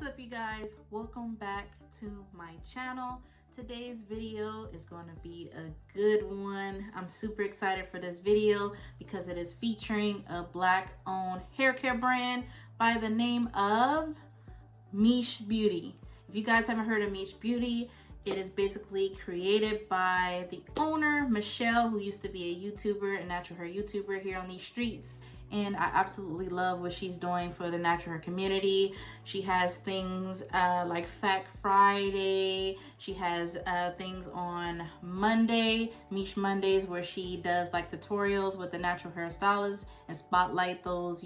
up, you guys? Welcome back to my channel. Today's video is going to be a good one. I'm super excited for this video because it is featuring a black owned hair care brand by the name of Miche Beauty. If you guys haven't heard of Miche Beauty, it is basically created by the owner, Michelle, who used to be a YouTuber, a natural hair YouTuber here on these streets. And I absolutely love what she's doing for the natural hair community. She has things like Fact Friday. She has things on Monday, Miche Mondays, where she does like tutorials with the natural hairstylists and spotlight those,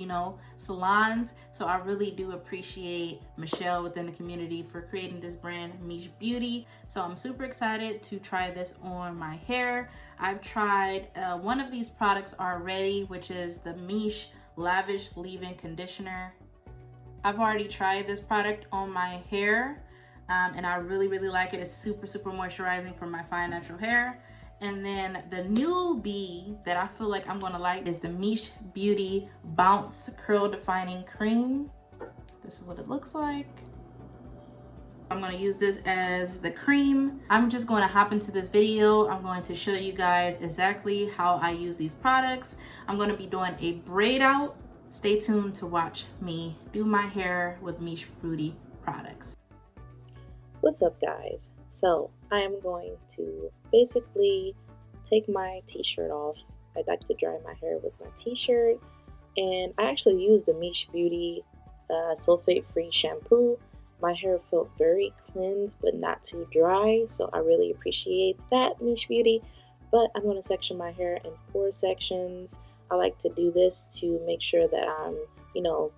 salons. So I really do appreciate Michelle within the community for creating this brand, Miche Beauty. So I'm super excited to try this on my hair. I've tried one of these products already, which is the Miche Lavish Leave-In Conditioner. I've already tried this product on my hair and I really like it. It's super moisturizing for my fine natural hair. And then the newbie that I feel like I'm gonna like is the Miche Beauty Bounce Curl Defining Cream. This is what it looks like. I'm going to use this as the cream. I'm just going to hop into this video. I'm going to show you guys exactly how I use these products. I'm going to be doing a braid out. Stay tuned to watch me do my hair with Miche Beauty products. What's up, guys? So I am going to basically take my t-shirt off. I like to dry my hair with my t-shirt, and I actually use the Miche Beauty sulfate-free shampoo. My hair felt very cleansed but not too dry, so I really appreciate that, Miche Beauty. But I'm going to section my hair in 4 sections. I like to do this to make sure that I'm,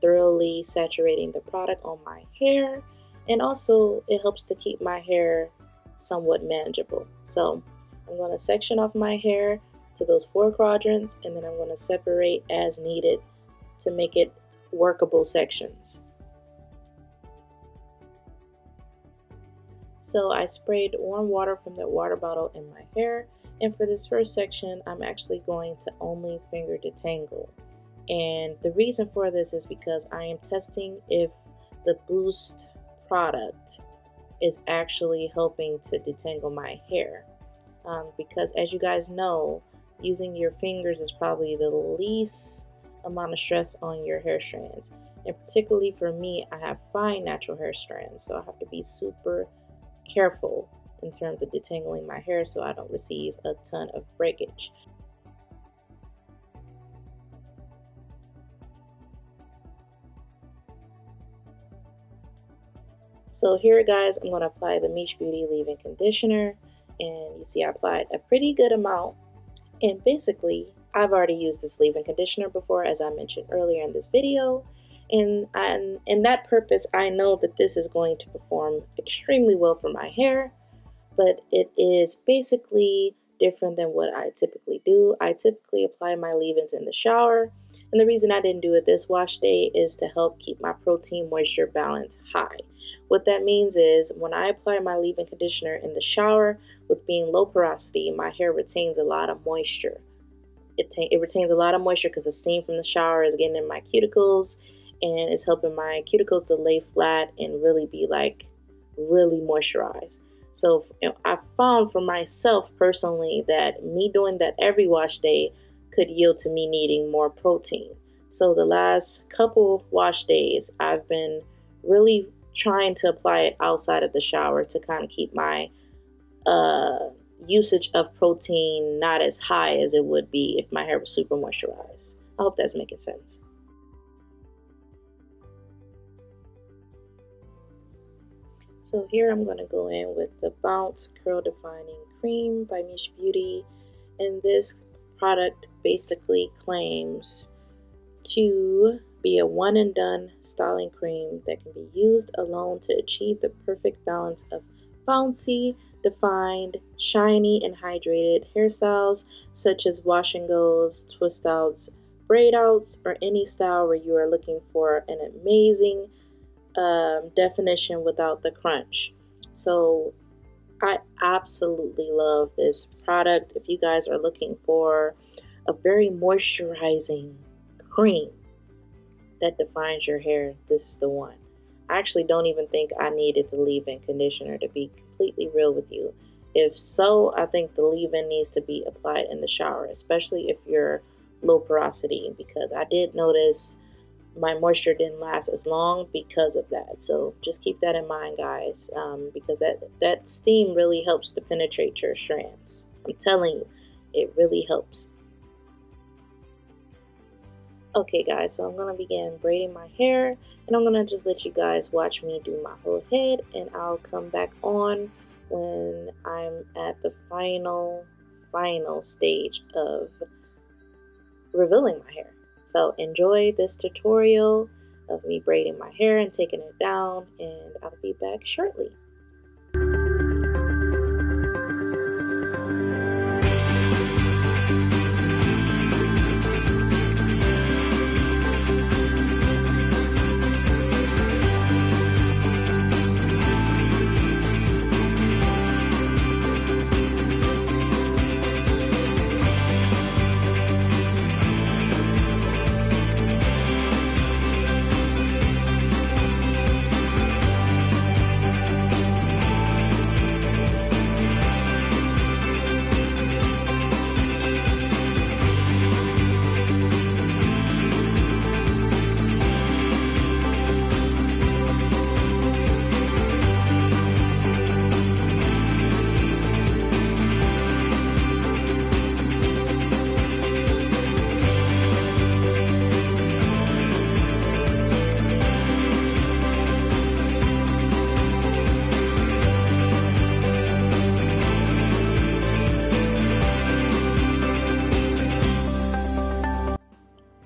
thoroughly saturating the product on my hair, and also it helps to keep my hair somewhat manageable. So I'm going to section off my hair to those 4 quadrants, and then I'm going to separate as needed to make it workable sections. So I sprayed warm water from that water bottle in my hair, and for this first section I'm actually going to only finger detangle. And the reason for this is because I am testing if the Boost product is actually helping to detangle my hair, because as you guys know, using your fingers is probably the least amount of stress on your hair strands, and particularly for me, I have fine natural hair strands, so I have to be super careful in terms of detangling my hair so I don't receive a ton of breakage. So here, guys, I'm going to apply the Miche Beauty leave-in conditioner, and you see I applied a pretty good amount. And basically, I've already used this leave-in conditioner before, as I mentioned earlier in this video. And in that purpose, I know that this is going to perform extremely well for my hair, but it is basically different than what I typically do. I typically apply my leave-ins in the shower, and the reason I didn't do it this wash day is to help keep my protein moisture balance high. What that means is when I apply my leave-in conditioner in the shower, with being low porosity, my hair retains a lot of moisture. It retains a lot of moisture because the steam from the shower is getting in my cuticles, and it's helping my cuticles to lay flat and really be really moisturized. So I found for myself personally that me doing that every wash day could yield to me needing more protein. So the last couple wash days, I've been really trying to apply it outside of the shower to kind of keep my usage of protein not as high as it would be if my hair was super moisturized. I hope that's making sense. So here I'm going to go in with the Bounce Curl Defining Cream by Miche Beauty, and this product basically claims to be a one and done styling cream that can be used alone to achieve the perfect balance of bouncy, defined, shiny, and hydrated hairstyles such as wash and goes, twist outs, braid outs, or any style where you are looking for an amazing definition without the crunch. So I absolutely love this product. If you guys are looking for a very moisturizing cream that defines your hair, this is the one. I actually don't even think I needed the leave-in conditioner, to be completely real with you. If so, I think the leave-in needs to be applied in the shower, especially if you're low porosity, because I did notice my moisture didn't last as long because of that. So just keep that in mind, guys, because that steam really helps to penetrate your strands. I'm telling you, it really helps. Okay guys, so I'm gonna begin braiding my hair, and I'm gonna just let you guys watch me do my whole head, and I'll come back on when I'm at the final stage of revealing my hair. So enjoy this tutorial of me braiding my hair and taking it down, and I'll be back shortly.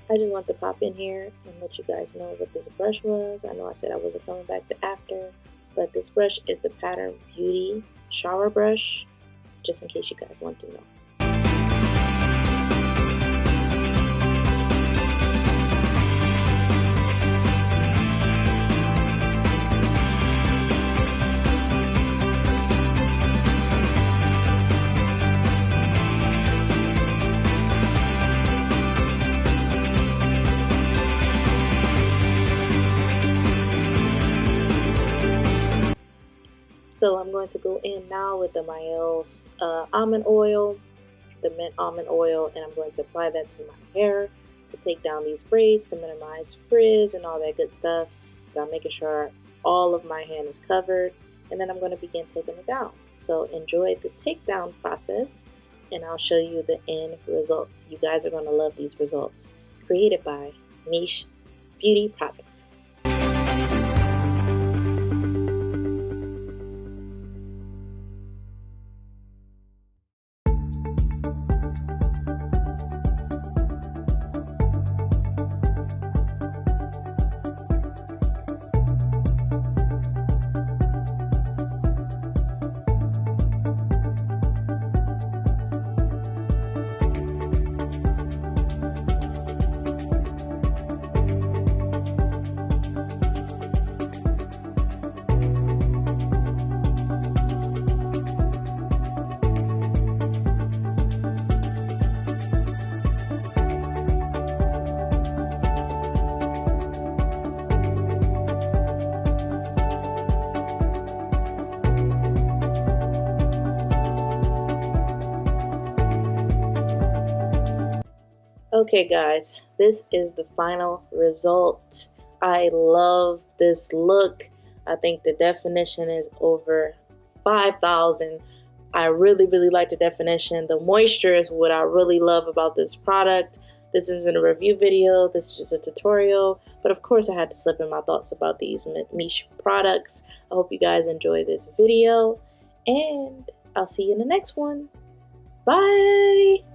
I just want to pop in here and let you guys know what this brush was. I know I said I wasn't coming back to after, but this brush is the Pattern Beauty shower brush, just in case you guys want to know. So I'm going to go in now with the Miche almond oil, the mint almond oil, and I'm going to apply that to my hair to take down these braids, to minimize frizz and all that good stuff. But I'm making sure all of my hand is covered, and then I'm going to begin taking it down. So enjoy the takedown process, and I'll show you the end results. You guys are going to love these results. Created by Miche Beauty Products. Okay guys, this is the final result. I love this look. I think the definition is over 5,000. I really like the definition. The moisture is what I really love about this product. This isn't a review video, this is just a tutorial, but of course I had to slip in my thoughts about these Miche products. I hope you guys enjoy this video, and I'll see you in the next one. Bye!